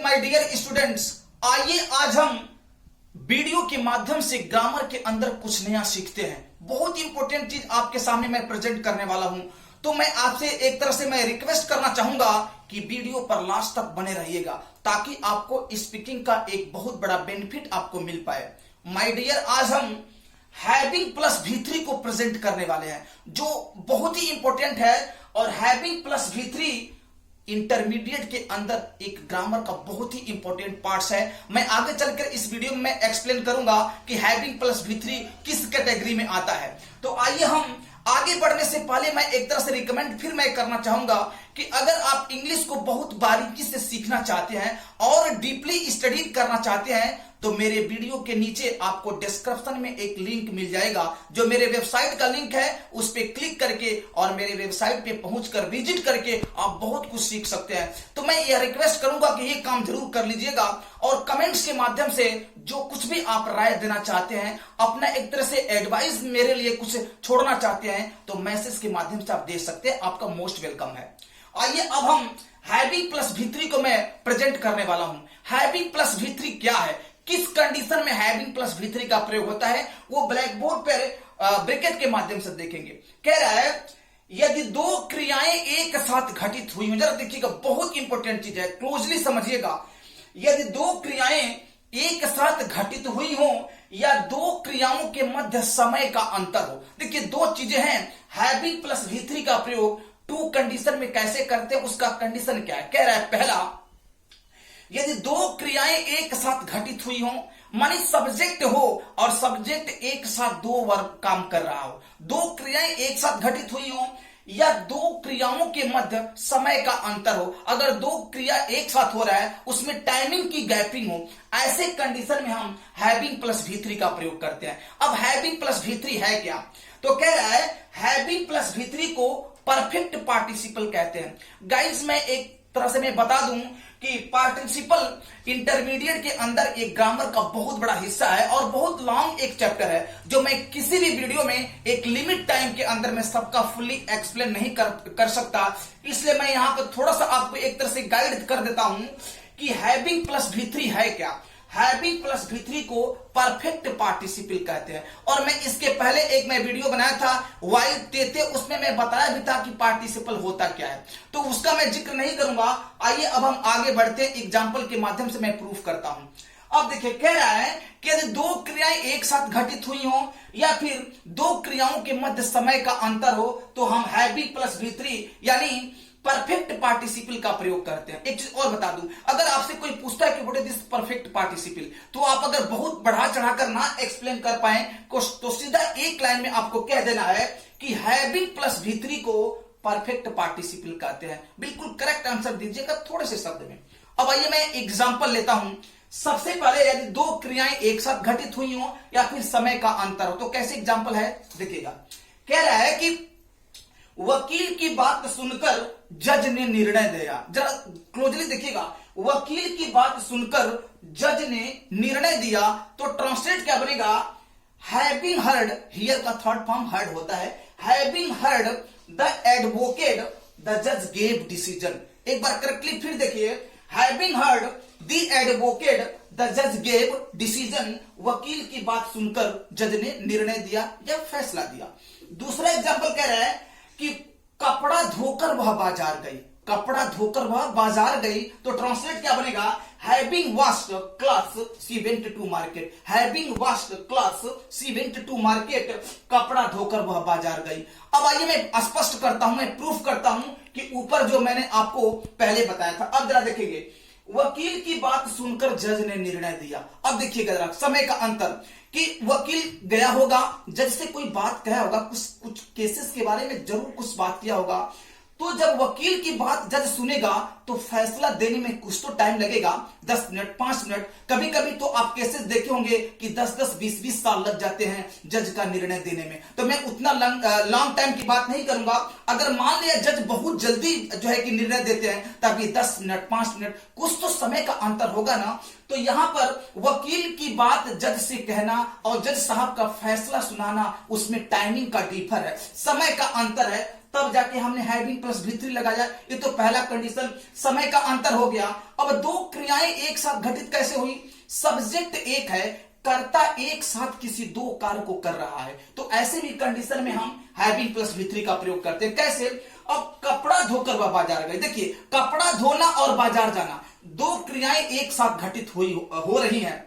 My dear students, आइए आज हम वीडियो के माध्यम से ग्रामर के अंदर कुछ नया सीखते हैं। बहुत इंपॉर्टेंट चीज आपके सामने मैं प्रेजेंट करने वाला हूं, तो मैं आपसे एक तरह से मैं रिक्वेस्ट करना चाहूंगा कि वीडियो पर लास्ट तक बने रहिएगा ताकि आपको स्पीकिंग का एक बहुत बड़ा बेनिफिट आपको मिल पाए। माय डियर, आज हम हैविंग प्लस V3 को प्रेजेंट करने वाले हैं जो बहुत ही इंपॉर्टेंट है। और हैविंग प्लस V3 इंटरमीडिएट के अंदर एक ग्रामर का बहुत ही इंपॉर्टेंट पार्ट्स है। मैं आगे चलकर इस वीडियो में एक्सप्लेन करूंगा कि हैविंग प्लस V3 किस कैटेगरी में आता है। तो आइए हम आगे बढ़ने से पहले मैं एक तरह से रिकमेंड फिर मैं करना चाहूंगा कि अगर आप इंग्लिश को बहुत बारीकी से सीखना चाहते हैं और डीपली स्टडी करना चाहते हैं तो मेरे वीडियो के नीचे आपको डिस्क्रिप्शन में एक लिंक मिल जाएगा जो मेरे वेबसाइट का लिंक है। उस पर क्लिक करके और मेरे वेबसाइट पे पहुंचकर विजिट करके आप बहुत कुछ सीख सकते हैं। तो मैं यह रिक्वेस्ट करूंगा कि ये काम जरूर कर लीजिएगा और कमेंट्स के माध्यम से जो कुछ भी आप राय देना चाहते हैं, अपना एक तरह से एडवाइस मेरे लिए कुछ छोड़ना चाहते हैं तो मैसेज के माध्यम से आप दे सकते हैं। आपका मोस्ट वेलकम है। आइए अब हम हैविंग प्लस V3 को मैं प्रेजेंट करने वाला हूं। हैविंग प्लस V3 क्या है, किस कंडीशन में हैविंग प्लस V3 का प्रयोग होता है, वो ब्लैक बोर्ड पर ब्रैकेट के माध्यम से देखेंगे। कह रहा है यदि दो क्रियाएं एक साथ घटित हुई हो, जरा देखिएगा बहुत इंपॉर्टेंट चीज है, क्लोजली समझिएगा। यदि दो क्रियाएं एक साथ घटित हुई हो या दो क्रियाओं के मध्य समय का अंतर हो। देखिए दो चीजें हैं। हैविंग प्लस V3 का प्रयोग टू कंडीशन में कैसे करते हैं, उसका कंडीशन क्या है। कह रहा है पहला, यदि दो क्रियाएं एक साथ घटित हुई हो, मानी सब्जेक्ट हो और सब्जेक्ट एक साथ दो वर्ब काम कर रहा हो, दो क्रियाएं एक साथ घटित हुई हो या दो क्रियाओं के मध्य समय का अंतर हो। अगर दो क्रिया एक साथ हो रहा है उसमें टाइमिंग की गैपिंग हो, ऐसे कंडीशन में हम हैविंग प्लस V3 का प्रयोग करते हैं। अब हैविंग प्लस V3 है क्या, तो कह रहा है हैविंग प्लस V3 को परफेक्ट पार्टिसिपल कहते हैं। गाइस मैं एक तरह से मैं बता दूं कि पार्टिसिपल इंटरमीडिएट के अंदर एक ग्रामर का बहुत बड़ा हिस्सा है और बहुत लॉन्ग एक चैप्टर है जो मैं किसी भी वीडियो में एक लिमिट टाइम के अंदर में सबका फुल्ली एक्सप्लेन नहीं कर सकता। इसलिए मैं यहां पर थोड़ा सा आपको एक तरह से गाइड कर देता हूं कि हैविंग प्लस V3 है क्या। हैविंग प्लस V3 को परफेक्ट पार्टिसिपल कहते हैं और मैं इसके पहले एक मैं वीडियो बनाया था वाई तेते, उसमें मैं बताया भी था कि पार्टिसिपल होता क्या है, तो उसका मैं जिक्र नहीं करूंगा। आइए अब हम आगे बढ़ते हैं, एग्जाम्पल के माध्यम से मैं प्रूफ करता हूं। अब देखिए कह रहा है कि यदि दो क्रियाएं एक साथ घटित हुई हो या फिर दो क्रियाओं के मध्य समय का अंतर हो तो हम हैविंग प्लस V3 यानी परफेक्ट पार्टिसिपल का प्रयोग करते हैं। एक चीज और बता दूं, अगर आपसे कोई पूछता है कि what is this perfect participle, तो आप अगर बहुत बढ़ा चढ़ाकर ना एक्सप्लेन कर पाए तो सीधा एक लाइन में आपको कह देना है कि हैविंग प्लस V3 को परफेक्ट पार्टिसिपल कहते हैं। बिल्कुल करेक्ट आंसर दीजिएगा थोड़े से शब्द में। अब आइए मैं एग्जाम्पल लेता हूं। सबसे पहले यदि दो क्रियाएं एक साथ घटित हुई हो या फिर समय का अंतर हो तो कैसे एग्जाम्पल है देखिएगा। कह रहा है कि वकील की बात सुनकर जज ने निर्णय दिया। जरा क्लोजली देखिएगा, वकील की बात सुनकर जज ने निर्णय दिया तो ट्रांसलेट क्या बनेगा, हैविंग हर्ड, हियर का थर्ड फॉर्म हर्ड होता है, having heard the advocate the जज गेव डिसीजन। एक बार करेक्टली फिर देखिए, having heard the advocate the जज गेव डिसीजन, वकील की बात सुनकर जज ने निर्णय दिया या फैसला दिया। दूसरा एग्जाम्पल कह रहा है कि कपड़ा धोकर वह बाजार गई, कपड़ा धोकर वह बाजार गई तो ट्रांसलेट क्या बनेगा, having washed clothes she went to market, having washed clothes she went to market, कपड़ा धोकर वह बाजार गई। अब आइए मैं स्पष्ट करता हूं, मैं प्रूफ करता हूं कि ऊपर जो मैंने आपको पहले बताया था। अब जरा देखिए, वकील की बात सुनकर जज ने निर्णय दिया। अब देखिएगा जरा समय का अंतर कि वकील गया होगा, जज से कोई बात कहा होगा, कुछ केसेस के बारे में जरूर कुछ बात किया होगा, तो जब वकील की बात जज सुनेगा तो फैसला देने में कुछ तो टाइम लगेगा, 10 मिनट 5 मिनट, कभी कभी तो आप केसेस देखे होंगे कि 10-10 20-20 साल लग जाते हैं जज का निर्णय देने में। तो मैं उतना लॉन्ग टाइम की बात नहीं करूंगा। अगर मान लिया जज बहुत जल्दी जो है कि निर्णय देते हैं तभी 10 मिनट 5 मिनट, कुछ तो समय का अंतर होगा ना। तो यहां पर वकील की बात जज से कहना और जज साहब का फैसला सुनाना, उसमें टाइमिंग का डिफर है, समय का अंतर है। तब जाके हमने हैविंग प्लस भी3 लगाया। ये तो पहला कंडीशन, समय का अंतर हो गया। अब दो क्रियाएं एक साथ घटित कैसे हुई? सब्जेक्ट एक है, कर्ता एक साथ किसी दो कार्य को कर रहा है, तो ऐसे भी कंडीशन में हम हैविंग प्लस भी3 का प्रयोग करते हैं। कैसे? अब कपड़ा धोकर वह बाजार गए। देखिए, कपड़ा धोना और बाजार जाना दो क्रियाएं एक साथ घटित हो रही हैं,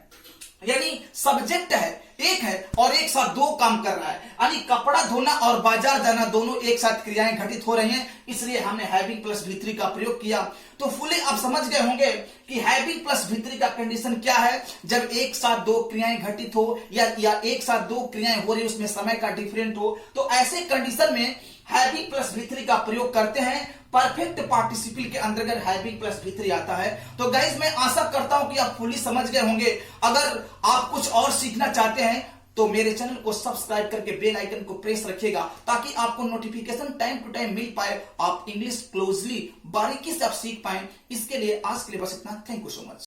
यानी सब्जेक्ट है एक है और एक साथ दो काम कर रहा है, यानी कपड़ा धोना और बाजार जाना दोनों एक साथ क्रियाएं घटित हो रही हैं, इसलिए हमने हैविंग प्लस भी3 का प्रयोग किया। तो फुली आप समझ गए होंगे कि हैविंग प्लस भी3 का कंडीशन क्या है। जब एक साथ दो क्रियाएं घटित हो या एक साथ दो क्रियाएं हो रही, उसमें समय का डिफरेंट हो, तो ऐसे कंडीशन में हैविंग प्लस भी3 का प्रयोग करते हैं। परफेक्ट पार्टिसिपल के अंतर्गत हैविंग प्लस भी3 आता है। तो गाइज, मैं आशा करता हूं कि आप फुली समझ गए होंगे। अगर आप कुछ और सीखना चाहते हैं तो मेरे चैनल को सब्सक्राइब करके बेल आइकन को प्रेस रखिएगा, ताकि आपको नोटिफिकेशन टाइम टू टाइम मिल पाए, आप इंग्लिश क्लोजली बारीकी से आप सीख पाए। इसके लिए आज के लिए बस इतना। Thank you so much.